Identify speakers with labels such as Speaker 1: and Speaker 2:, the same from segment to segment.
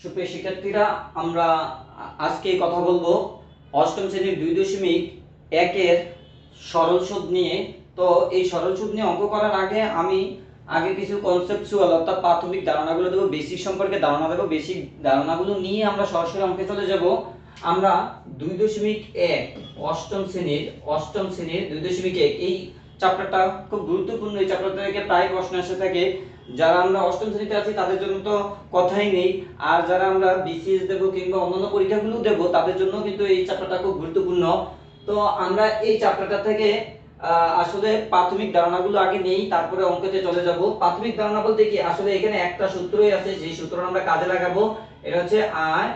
Speaker 1: সুপ্রিয় শিক্ষার্থীরা, আমরা আজকে কথা বলবো অষ্টম শ্রেণীর 2.1 সরল সুদ নিয়ে। তো এই সরল সুদ নিয়ে অঙ্ক করার আগে আমি কিছু কনসেপচুয়াল অর্থাৎ প্রাথমিক ধারণাগুলো দেবো, বেসিক সম্পর্কে ধারণা দেবো। বেসিক ধারণাগুলো নিয়ে আমরা সরাসরি অঙ্কে চলে যাব। আমরা 2.1 অষ্টম শ্রেণীর 2.1 এই চ্যাপ্টারটা খুব গুরুত্বপূর্ণ। এই চ্যাপ্টার থেকে প্রায় প্রশ্ন এসে থাকে। যারা আমরা অষ্টম শ্রেণীতে আছি তাদের জন্য তো কথাই নেই, আর যারা আমরা বিসিএস দেব কিংবা অন্যান্য পরীক্ষাগুলো দেব তাদের জন্য কিন্তু এই চ্যাপ্টারটা খুব গুরুত্বপূর্ণ। তো আমরা এই চ্যাপ্টারটা থেকে আসলে প্রাথমিক ধারণাগুলো আগে নেই, তারপরে অঙ্কতে চলে যাব। প্রাথমিক ধারণা বলতে কি, আসলে এখানে একটা সূত্রই আছে, যে সূত্রটা আমরা কাজে লাগাবো। এটা হচ্ছে I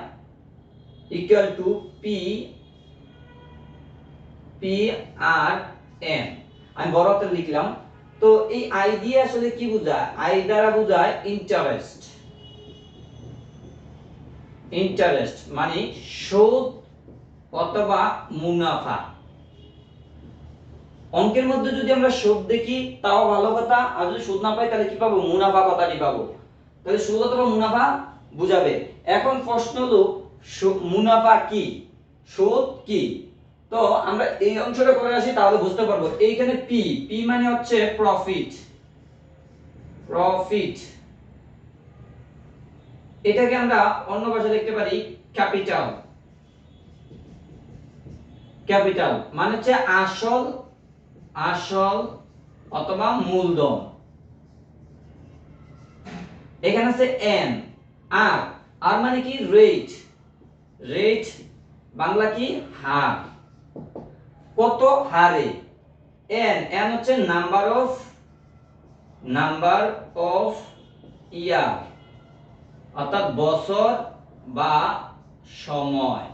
Speaker 1: equal to P R M. আমি বড় হাতের লিখলাম। তো এই আই দিয়ে আসলে কি বোঝায়? আই দ্বারা বোঝায় ইন্টারেস্ট মানে সুদ অথবা মুনাফা। অঙ্কের মধ্যে যদি আমরা সুদ দেখি তাও ভালো কথা, আর যদি সুদ না পাই তাহলে কি পাবো? মুনাফা কথাটি পাবো। তাহলে সুদ অথবা মুনাফা বুঝাবে। এখন প্রশ্ন হলো মুনাফা কি, সুদ কি? তো আমরা এই অংশটা করে আসি, তাহলে বুঝতে পারবো। এইখানে পি মানে হচ্ছে প্রফিট। এটাকে আমরা অন্য ভাষায় লিখতে পারি ক্যাপিটাল মানে হচ্ছে আসল অথবা মূলধন। এখানে আছে এন। আর মানে কি? রেট বাংলা কি? হার। কত হারে? এন হচ্ছে নাম্বার অফ ইয়ার অর্থাৎ বছর বা সময়।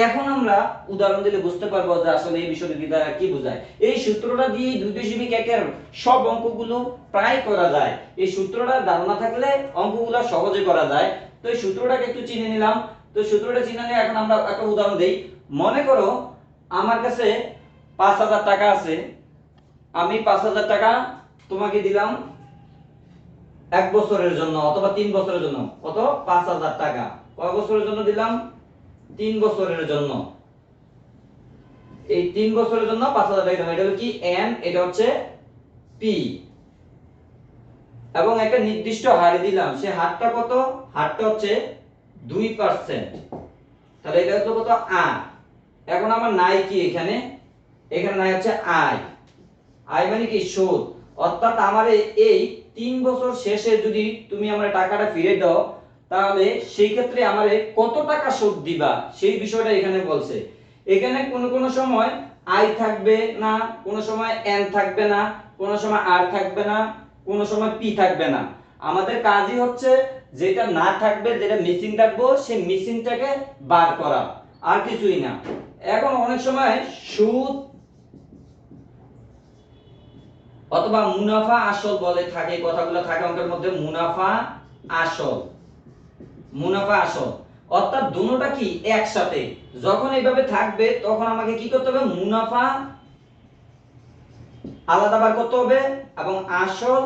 Speaker 1: এখন আমরা উদাহরণ দিলে বুঝতে পারবো যে আসলে এই বিষয়টি দ্বারা কি বোঝায়। এই সূত্রটা দিয়ে 2.1 এর সব অঙ্কগুলো প্রায় করা যায়। এই সূত্রটা ধারণা থাকলে অঙ্কগুলো সহজে করা যায়। তো এই সূত্রটাকে একটু চিনে নিলাম। তো সূত্রটা চিনে নিয়ে এখন আমরা একটা উদাহরণ দেই। মনে করো আমার কাছে 5,000 টাকা আছে। আমি 5,000 টাকা তোমাকে দিলাম 1 বছরের জন্য অথবা 3 বছরের জন্য। কত? 5,000 টাকা। কয় বছরের জন্য দিলাম? 3 বছরের জন্য। এই 3 বছরের জন্য 5,000 টাকা দিলাম। এটা হলো কি? এন। এটা হচ্ছে পি। এবং একটা নির্দিষ্ট হারে দিলাম। সে হারটা কত? হারটা হচ্ছে 2%। তাহলে এটা হলো কত? আর। এখন আমার নাই কি এখানে নাই হচ্ছে আই মানে কি? সুদ। অর্থাৎ আমার এই 3 বছর শেষে যদি তুমি আমার টাকাটা ফিরে দাও, তাহলে সেই ক্ষেত্রে আমারে কত টাকা সুদ দিবা সেই বিষয়টা এখানে বলছে। এখানে কোন সময় আই থাকবে না, কোন সময় এন থাকবে না, কোন সময় আর থাকবে না, কোন সময় পি থাকবে না। আমাদের কাজই হচ্ছে যেটা না থাকবে, যেটা মিসিং থাকবো, সেই মিসিংটাকে বার করা, আর কিছুই না। এখন অনেক সময় সুদ অথবা মুনাফা আসল বলে থাকে, কথাগুলো থাকে অঙ্কের মধ্যে। মুনাফা আসল অর্থাৎ দুটোটা কি একসাথে। যখন এইভাবে থাকবে তখন আমাকে কি করতে হবে? মুনাফা আলাদা বার করতে হবে এবং আসল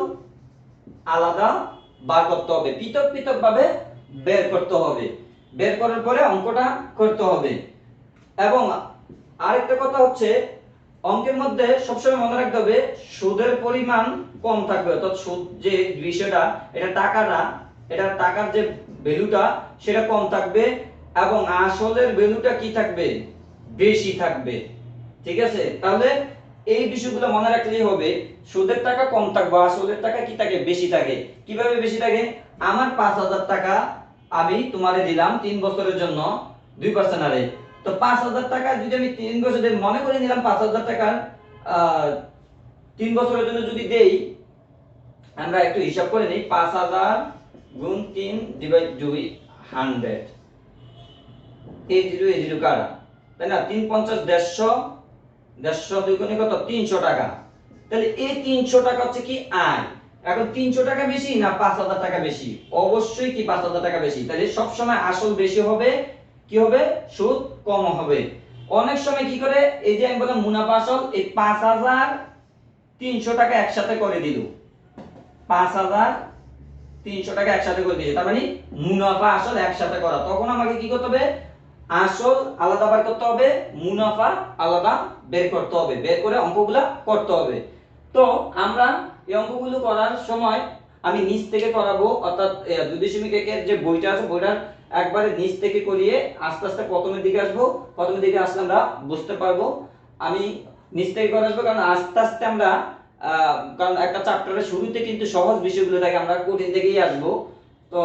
Speaker 1: আলাদা বার করতে হবে। পৃথক ভাবে বের করতে হবে। বের করার পরে অঙ্কটা করতে হবে। এবং আরেকটা কথা হচ্ছে, অঙ্কের মধ্যে সবসময় মনে রাখতে হবে সুদের পরিমাণ কম থাকবে। অর্থাৎ সুদ যে বিষয়টা, এটা টাকাটা, এটা টাকার যে ভ্যালুটা সেটা কম থাকবে এবং আসলের ভ্যালুটা কি থাকবে? বেশি থাকবে। ঠিক আছে? তাহলে এই বিষয়গুলো মনে রাখলেই হবে। সুদের টাকা কম থাকবে, আসলের টাকা কি থাকে? বেশি থাকে। কিভাবে বেশি থাকে? আমার 5,000 টাকা আমি তোমারে দিলাম 3 বছরের জন্য 2% হারে। তো 5,000 টাকা যদি আমি 3 বছর মনে করে নিলাম 5,000 টাকা 3 বছরের জন্য যদি দেই, আমরা একটু হিসাব করে নিই। 5,000 গুণ 3 ডিভাইড 2 100। এই 0 কাটা, তাই না? 3 50 150 2 গুণে কত? 300 টাকা। তাহলে এই 300 টাকা হচ্ছে কি? আয়। এখন 300 টাকা বেশি না 5,000 টাকা বেশি? অবশ্যই কি 5,000 টাকা বেশি। তাহলে সব সময় আসল বেশি হবে, কি হবে? সুদ কম হবে। অনেক সময় কি করে, এই যে আমি বললাম মুনাফা আসল, এই 5,300 টাকা একসাথে করে দিল। 5,300 300 টাকা একসাথে করে দিয়েছি, তার মানে মুনাফা আসল একসাথে করা। তখন আমাকে কি করতে হবে, আসল আলাদা বের করতে হবে, মুনাফা আলাদা বের করতে হবে, বের করে অঙ্কগুলা করতে হবে। তো আমরা এই অঙ্কগুলো করার সময় আমি নিচ থেকে করাবো, অর্থাৎ 2.1 এর যে বইটা আছে বইটার একবারে নিচ থেকে করিয়ে আস্তে আস্তে প্রথমের দিকে আসবো, প্রথমের দিকে আসলে আমরা বুঝতে পারবো। আমি নিচ থেকে করে আসবো, কারণ আস্তে আস্তে আমরা কারণ একটা চ্যাপ্টারের শুরুতে কিন্তু সহজ বিষয়গুলো থাকে, আমরা কঠিন থেকেই আসবো। তো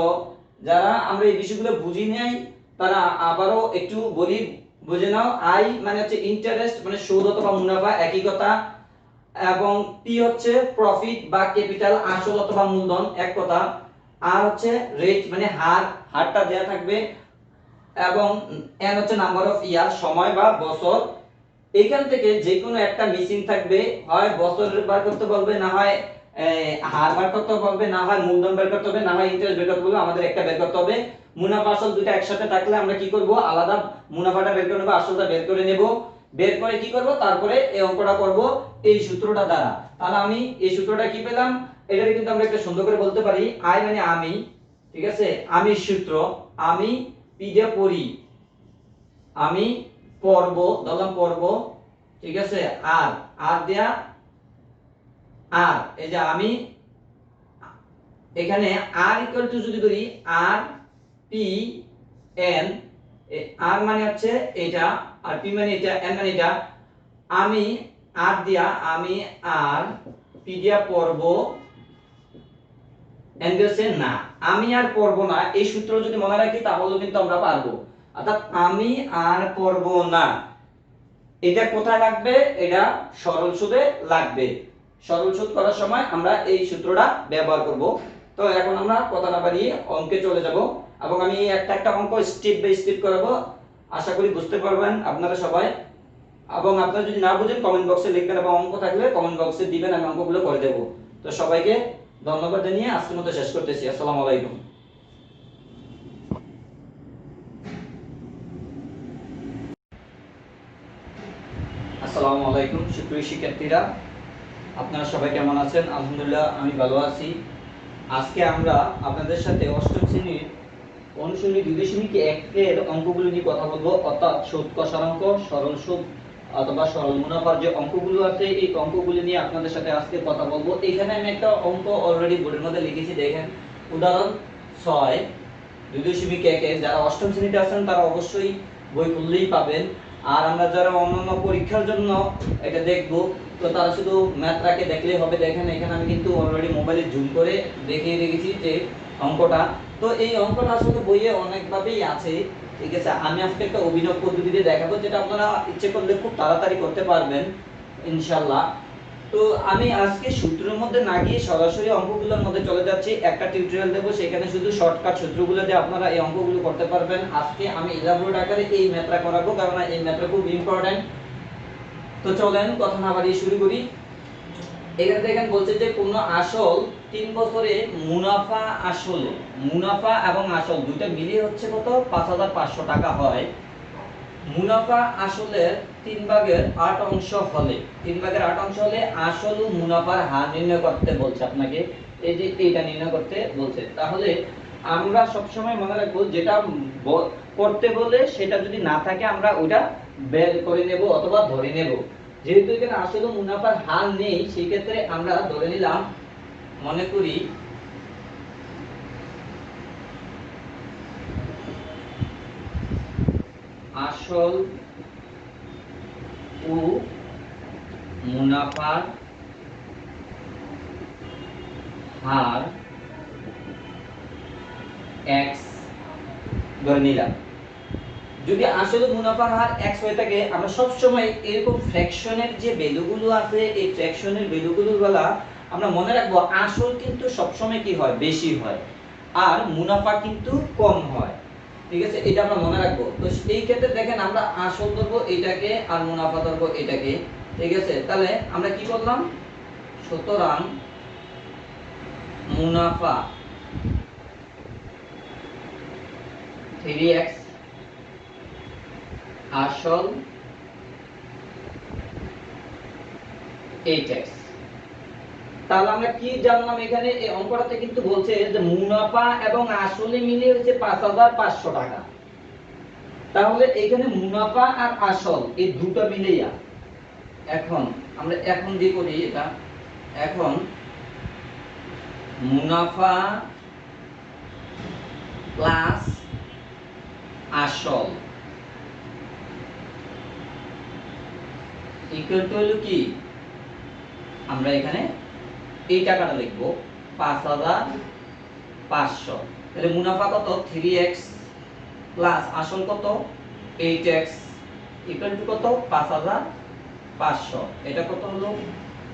Speaker 1: যারা আমরা এই বিষয়গুলো বুঝি নাই তারা আবারও একটু বলি, বুঝে নাও। আই মানে হচ্ছে ইন্টারেস্ট, মানে সুদ অথবা মুনাফা একই কথা, এবং পি হচ্ছে প্রফিট বা ক্যাপিটাল, আসল অথবা মূলধন এক কথা। আর হচ্ছে রেট মানে হার, হারটা দেয়া থাকবে, এবং এন হচ্ছে নাম্বার অফ ইয়ার, সময় বা বছর। এইখান থেকে যে কোনো একটা মিসিং থাকবে, হয় বছর বার করতে বলবে, না হয় হার বার করতে বলবে, না হয় মূলধন বের করতে হবে, না হয় ইন্টারেস্ট বের করতে বলবে, আমাদের একটা বের করতে হবে। মুনাফা আসল দুটো একসাথে থাকলে আমরা কি করব, আলাদা মুনাফাটা বের করে নেব, আসলটা বের করে নেব। বের করে কি করব, তারপরে এই অঙ্কটা করব এই সূত্রটা দ্বারা। তাহলে আমি এই সূত্রটা কি পেলাম, এটাকে কিন্তু আমরা একটা সুন্দর করে বলতে পারি, আই মানে আমি, ঠিক আছে, আমি সূত্র, আমি পি দিয়ে পড়ি, আমি পর্ব ধরলাম পর্ব, ঠিক আছে, আর আর দেয়া আর, এই যে আমি এখানে আর ইকুয়াল টু যদি ধরি আর পি এন, আর মানে হচ্ছে এটা, আর পি মানে এটা, এন মানে এটা, আমি আর দিয়া, আমি আর পি দিয়া পর্ব, এন দিয়েছে না, আমি আর পর্ব না। এই সূত্র যদি মনে রাখি তাহলে কিন্তু আমরা পারবো। অর্থাৎ আমি আর পর্ব না, এটা কোথায় লাগবে, এটা সরল সুদে লাগবে। সরল সুদ করার সময় আমরা এই সূত্রটা ব্যবহার করব। তো এখন আমরা কথা না বাড়িয়ে অঙ্কে চলে যাব, এবং আমি একটা একটা অঙ্ক স্টেপ বাই স্টেপ করাবো। আশা করি বুঝতে পারবেন আপনারা সবাই, এবং আপনারা যদি না বুঝেন কমেন্ট বক্সে লিখবেন, এবং অঙ্ক থাকলে কমেন্ট বক্সে দিবেন, আমি অঙ্কগুলো করে দেব। তো সবাইকে ধন্যবাদ জানিয়ে আজকের মতো শেষ করতেছি। আসসালামু আলাইকুম। আসসালামু আলাইকুম সুপ্রিয় শিক্ষার্থীরা, আপনারা সবাই কেমন আছেন? আলহামদুলিল্লাহ আমি ভালো আছি। আজকে আমরা আপনাদের সাথে অষ্টম শ্রেণীর অনুশীলনী 2.1 এর অঙ্কগুলো নিয়ে কথা বলবো, অর্থাৎ সুদ কষার অঙ্ক, সরল সুদ অথবা সরল মুনাফার যে অঙ্কগুলো আছে এই অঙ্কগুলো নিয়ে আপনাদের সাথে আজকে কথা বলবো। এখানে আমি একটা অঙ্ক অলরেডি বোর্ডের মধ্যে লিখেছি, দেখেন উদাহরণ 6 2.1 এর। যারা অষ্টম শ্রেণীতে আছেন তারা অবশ্যই বই খুললেই পাবেন, আর আমরা যারা অন্যান্য পরীক্ষার জন্য এটা দেখব তো তারা শুধু ম্যাথটাকে দেখলেই হবে। দেখেন এখানে আমি কিন্তু অলরেডি মোবাইলে জুম করে দেখিয়ে রেখেছি যে অঙ্কটা। তো এই অঙ্কটা আসলে বইয়ে অনেকভাবেই আছে, ঠিক আছে। আমি আজকে একটা অভিনব পদ্ধতিতে দেখাবো, যেটা আপনারা ইচ্ছে করলে খুব তাড়াতাড়ি করতে পারবেন ইনশাআল্লাহ। তো আমি আজকে সূত্রের মধ্যে না গিয়ে সরাসরি অঙ্কগুলোর মধ্যে চলে যাচ্ছি। একটা টিউটোরিয়াল দেব, সেখানে শুধু শর্টকাট সূত্রগুলো দিয়ে আপনারা এই অঙ্কগুলো করতে পারবেন। আজকে আমি ইলাবোরেট আকারে এই ম্যাথটা করাবো, কারণ এই ম্যাথটা খুব ইম্পর্টেন্ট। তো চলেন কথা না বাড়িয়ে শুরু করি। এখানে দেখেন বলছে যে কোন আসল 3 বছরে মুনাফা, আসলে মুনাফা এবং আসল দুটো মিলিয়ে হচ্ছে কত, 5500 টাকা হয়। মুনাফা আসলের 3/8 অংশ হলে, 3/8 অংশ হলে আসল ও মুনাফার হার নির্ণয় করতে বলছে আপনাকে। এই যে এইটা নির্ণয় করতে বলছে, তাহলে আমরা সব সময় মনে রাখবো যেটা করতে বলে সেটা যদি না থাকে আমরা ওটা বের করে নেব অথবা ধরে নেব। যেহেতু এখানে আসল ও মুনাফার হার নেই, সেই ক্ষেত্রে আমরা ধরে নিলাম, মনে করি আসল ও মুনাফার হার x ধরে নিলাম। যদি আসলে মুনাফার হার x হয়ে থাকে, আমরা সব সময় এরকম ফ্র্যাকশনের যে ভ্যালুগুলো আছে এই ফ্র্যাকশনের ভ্যালুগুলো বলা আমরা মনে রাখবো, আসল কিন্তু সব সময় কি হয়, বেশি হয়, আর মুনাফা কিন্তু কম হয়, ঠিক আছে। এটা আমরা মনে রাখবো। তো এই ক্ষেত্রে দেখেন আমরা আসল ধরবো এটাকে আর মুনাফা ধরবো এটাকে, ঠিক আছে। তাহলে আমরা কি করলাম, সুতরাং মুনাফা 3x, আসল 8x। তাহলে আমরা কি জানলাম এখানে এই অঙ্কটাতে কিন্তু বলছে যে মুনাফা এবং আসলে মিলিয়ে হচ্ছে 5500 টাকা। তাহলে এখানে মুনাফা আর আসল এই দুটো মিলিয়া এখন আমরা এখন দিয়ে করি এটা। এখন মুনাফা প্লাস আসল ইকুয়াল টু হলো কি, আমরা এখানে এই টাকাটা লিখব 5500। তাহলে মুনাফা কত 3x প্লাস আসল কত 8x ইকুয়াল টু কত 5500। এটা কত হলো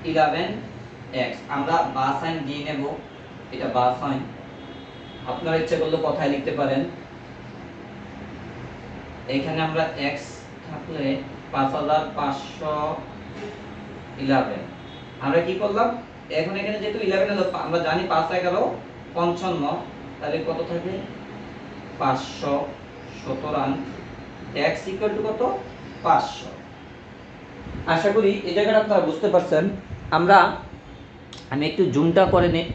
Speaker 1: 11x। আমরা বা সাইন দিয়ে নেব, এটা বা সাইন, আপনারা ইচ্ছে করলে কথায় লিখতে পারেন। এখানে আমরা x থাকলে 5511। আমরা কি করলাম এখন এখানে যেহেতু 11 হলো আমরা জানি 5 11 55, তাহলে কত থাকে 500। সুতরাং x ইকুয়াল টু কত 500। আশা করি এই জায়গাটা আপনারা বুঝতে পারছেন। আমি একটু জুমটা করে নিই,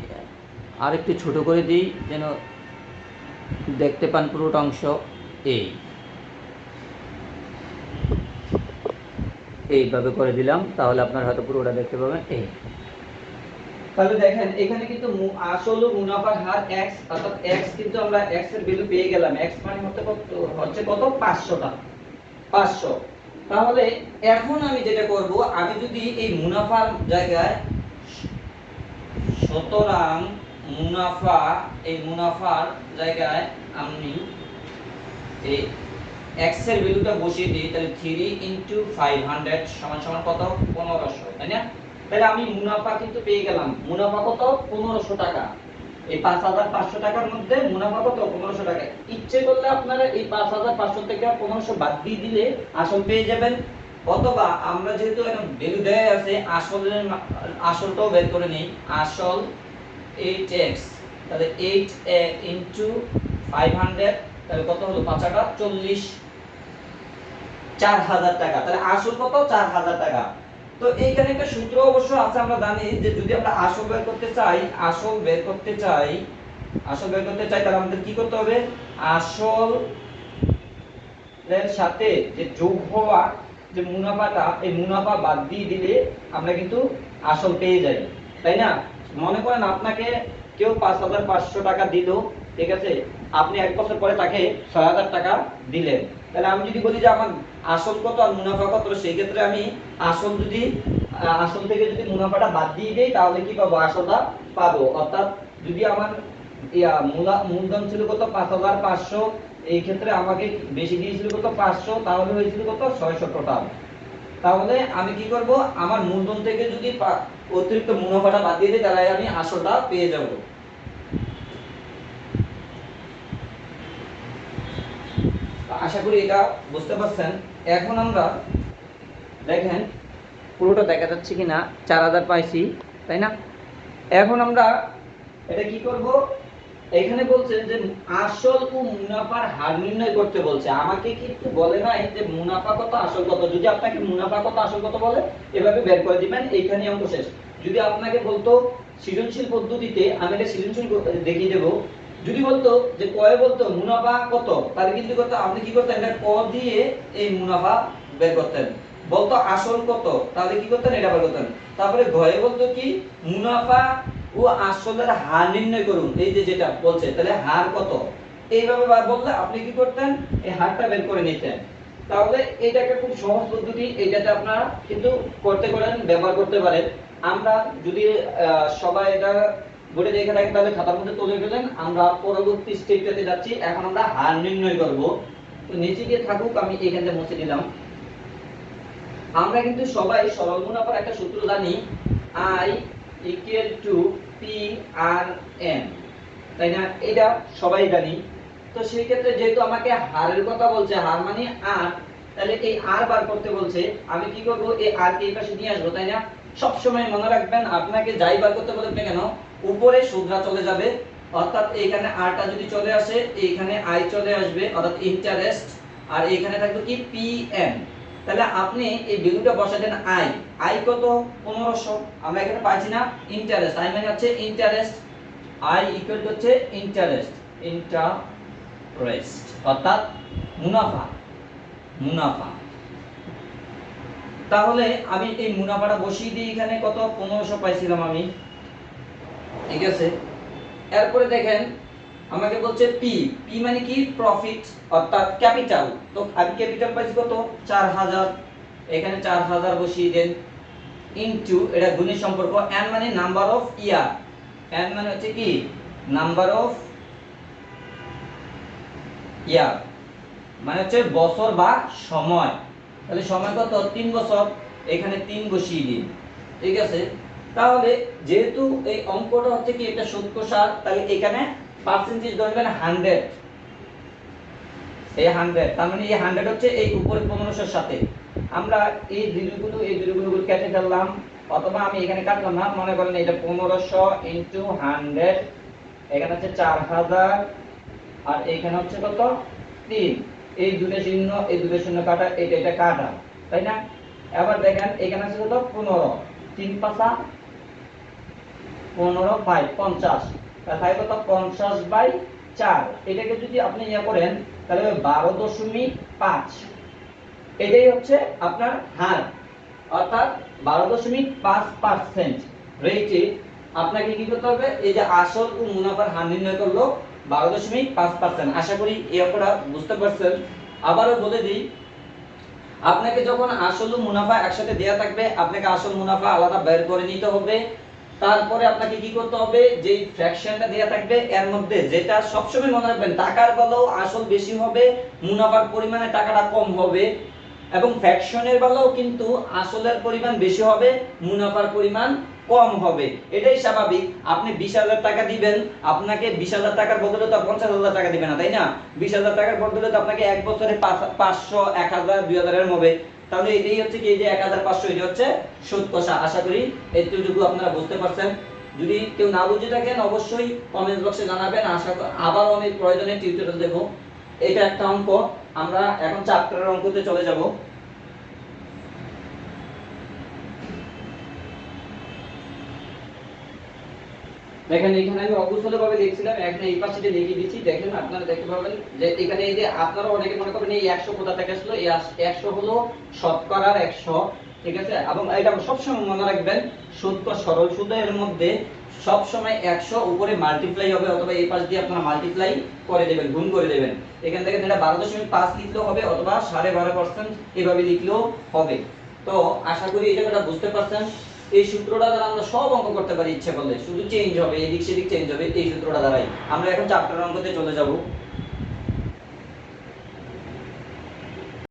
Speaker 1: আর একটু ছোট করে দিই যেন দেখতে পান পুরোটা অংশ। এইভাবে করে দিলাম, তাহলে আপনারা হয়তো পুরোটা দেখতে পাবেন। তাহলে দেখেন এখানে কিন্তু আসল ও মুনাফার হার x, অর্থাৎ x কিন্তু আমরা x এর ভ্যালু পেয়ে গেলাম। x মানে হচ্ছে কত 500 টাকা 500। তাহলে এখন আমি যেটা করব, আমি যদি এই মুনাফার জায়গায়, সুতরাং মুনাফা, এই মুনাফার জায়গায় আমি এই x এর ভ্যালুটা বসিয়ে দিই, তাহলে 3 * 500 সমান সমান কত 1500, তাই না? তাহলে আমি মুনাফা কিন্তু পেয়ে গেলাম। মুনাফা কত 1500 টাকা। এই 5500 টাকার মধ্যে মুনাফা কত 1500 টাকা। ইচ্ছে করলে আপনারা এই 5500 থেকে 1500 বাদ দিয়ে দিলে আসল পেয়ে যাবেন, অথবা আমরা যেহেতু এখন ভ্যালু দেয়া আছে আসলটাও বের করে নেই। আসল 8x, তাহলে 8 * 500, তাহলে কত হলো 5 টাকা 40, 4000 টাকা। তাহলে আসল কত 4000 টাকা। তো এইখানে একটা সূত্র অবশ্য আছে, আমরা জানি যে যদি আমরা আসল বের করতে চাই তাহলে আমাদের কি করতে হবে, আসল এর সাথে যে যোগ হওয়া যে মুনাফাটা, এই মুনাফা বাদ দিয়ে দিলে আমরা কিন্তু আসল পেয়ে যাই, তাই না? মনে করেন আপনাকে কেউ 5500 টাকা দিল, ঠিক আছে, আপনি এক বছর পরে তাকে 6000 টাকা দিলেন। তাহলে আমি যদি বলি যে আমার আসল কত আর মুনাফা কত, সেই ক্ষেত্রে আমি আসল থেকে যদি মুনাফাটা বাদ দিয়ে দেই তাহলে কি পাবো, আসলটা পাবো। অর্থাৎ যদি আমার মূলধন ছিল কত 5500, এই ক্ষেত্রে আমাকে বেশি দিয়েছিল কত 500, তাহলে হয়েছিল কত 600 টোটাল। তাহলে আমি কি করব, আমার মূলধন থেকে যদি অতিরিক্ত মুনাফাটা বাদ দিয়ে দিই তাহলে আমি আসলটা পেয়ে যাব। আশা করি এটা বুঝতে পারছেন। এখন আমরা দেখেন পুরোটা দেখা যাচ্ছে কিনা, 4000 পাইছি, তাই না? এখন আমরা এটা কি করব, এখানে বলছেন যে আসল ও মুনাফার হার নির্ণয় করতে বলছে। আমাকে কিন্তু বলে নাই যে মুনাফা কত আসল কত। যদি আপনাকে মুনাফা কত আসল কত বলে এভাবে বের করে দিবেন, এইখানে অঙ্ক শেষ। যদি আপনাকে বলতো সৃজনশীল পদ্ধতিতে, আমি এটা সৃজনশীল দেখিয়ে দেব। যদি বলতো যে কয়ে বলতো মুনাফা কত, তাহলে কিন্তু আপনি কি করতেন, এটা ক দিয়ে এই মুনাফা বের করতেন। বলতো আসল কত, তাহলে কি করতেন, এটা বের করতেন। তারপরে ঘয়ে বলতো কি মুনাফা ও আসলের হার নির্ণয় করুন, এই যে যেটা বলছে, তাহলে হার কত, এইভাবে বললে আপনি কি করতেন, এই হারটা বের করে নিতেন। তাহলে এটা একটা খুব সহজ পদ্ধতি, এইটাতে আপনারা কিন্তু ব্যবহার করতে পারেন। আমরা যদি সবাই এটা বোর্ডে দেখে থাকেন তাহলে খাতার মধ্যে তুলে ফেলেন। আমরা পরবর্তী স্টেপটাতে যাচ্ছি। এখন আমরা হার নির্ণয় করব। তো নিচে গিয়ে থাকুক, আমি এখানে মুছে দিলাম। আমরা কিন্তু সবাই সরল মুনাফার একটা সূত্র জানি, I = PRN, তাই না? এটা সবাই জানি। তো সেই ক্ষেত্রে যেহেতু আমাকে হারের কথা বলছে, হার মানে আর, তাহলে এই আর বার করতে বলছে, আমি কি করব, এই আর কে এই পাশে নিয়ে আসবো, তাই না? সব সময় মনে রাখবেন, আপনাকে যাই বার করতে বলবে কেন উপরে সুদরা চলে যাবে। অর্থাৎ এইখানে আরটা যদি চলে আসে, এইখানে আই চলে আসবে, অর্থাৎ ইন্টারেস্ট, আর এইখানে থাকবে কি পিএন। তাহলে আপনি এই ভ্যালুটা বসাতেন আই, আই কত 1500, আমরা এখানে পাইছি না ইন্টারেস্ট, আই মানে হচ্ছে ইন্টারেস্ট, আই ইকুয়াল টু হচ্ছে ইন্টারেস্ট, ইন্টারেস্ট অর্থাৎ মুনাফা, মুনাফা। তাহলে আমি এই মুনাফাটা বসিয়ে দিই এখানে, কত 1500 পাইছিলাম আমি, ঠিক আছে। এরপরে দেখেন আমাকে বলছে পি, পি মানে কি প্রফিট অর্থাৎ ক্যাপিটাল, তো আমি ক্যাপিটাল পাইছি কত 4000, এখানে 4000 বসিয়ে দেন, ইনটু এটা গুণের সম্পর্ক, এন মানে নাম্বার অফ ইয়ার, এন মানে হচ্ছে কি নাম্বার অফ ইয়ার মানে হচ্ছে বছর বা সময়, তাহলে সময় কত 3 বছর, এখানে 3 বসিয়ে দিন, ঠিক আছে। তাহলে যেহেতু এই অঙ্কটা হচ্ছে কি এটা সূত্র সার, তাহলে এখানে পার্সেন্টেজ ধরবেন 100, এই 100, তার মানে এই 100 হচ্ছে এই উপরে 1500 এর সাথে আমরা এই দুইগুলো কেটে ফেললাম, অথবা আমি এখানে কাটলাম না, মনে করেন এটা 1500 ইনটু 100, এখানে হচ্ছে 4000, আর এখানে হচ্ছে কত 3, এই দুটো শূন্য এই দুটো শূন্য কাটা, এটা কাটা, তাই না। এবার দেখেন এখানে আছে কত 15, 3 পাঁচা 15 5 50, তাহলে কত 50/4, এটাকে যদি আপনি ইয়া করেন তাহলে 12.5, এটাই হচ্ছে আপনার হার, অর্থাৎ 12.5% রেটে আপনাকে কি করতে হবে, এই যে আসল ও মুনাফার হার নির্ণয় করলো 12.5%। আশা করি এই অঙ্কটা বুঝতে পারছেন। আবারও বলে দিই, আপনাকে যখন আসল ও মুনাফা একসাথে দেয়া থাকবে, আপনাকে আসল মুনাফা আলাদা বের করে নিতে হবে। তারপরে আপনাকে কি করতে হবে, যে ফ্র্যাকশনটা দেয়া থাকবে এর মধ্যে, যেটা সবসময় মনে রাখবেন টাকার বেলাও আসল বেশি হবে, মুনাফার পরিমাণে টাকাটা কম হবে, এবং ফ্র্যাকশনের বেলাও কিন্তু আসলের পরিমাণ বেশি হবে, মুনাফার পরিমাণ কম হবে। এটাই স্বাভাবিক। আপনি 20000 টাকা দিবেন, আপনাকে 20000 টাকার বদলে তো 50000 টাকা দিবেন না, তাই না। 20000 টাকার বদলে তো আপনাকে এক বছরে 500, 1000, 2000 এর হবে। তাহলে এটাই হচ্ছে কি, এই যে 1500, এটা হচ্ছে সুদ কষা। আশা করি এতটুকু আপনারা বুঝতে পারছেন। যদি কেউ না বুঝে থাকেন অবশ্যই কমেন্ট বক্সে জানাবেন। আবার আমি প্রয়োজনে টিউটোরিয়াল দেব। এটা একটা অঙ্ক, আমরা এখন চ্যাপ্টারের অঙ্কতে চলে যাব। দেখেন এখানে আমি অগুছলভাবে লিখছিলাম, এখন এই পাশে লিখে দিচ্ছি, দেখেন আপনারা দেখতে পাবেন যে এখানে এই যে আপনারা অনেকে মনে করবেন এই 100 কোথা থেকে আসলো, এই 100 হলো শতকরার 100, ঠিক আছে। এবং এটা সবসময় মনে রাখবেন, সুদ বা সরল সুদের মধ্যে সব সময় 100 উপরে মাল্টিপ্লাই হবে, অথবা এই পাশ দিয়ে আপনারা মাল্টিপ্লাই করে দেবেন, গুণ করে দেবেন। এখান থেকে এটা 12.5 লিখলেও হবে, অথবা 12.5% এভাবে লিখলেও হবে। তো আশা করি এই জায়গাটা বুঝতে পারছেন। এই সূত্রটা দ্বারা আমরা সব অঙ্ক করতে পারি, ইচ্ছে করলে শুধু চেঞ্জ হবে, এদিক সেদিক চেঞ্জ হবে এই সূত্রটা দ্বারাই। আমরা এখন চ্যাপ্টার অঙ্কতে চলে যাব।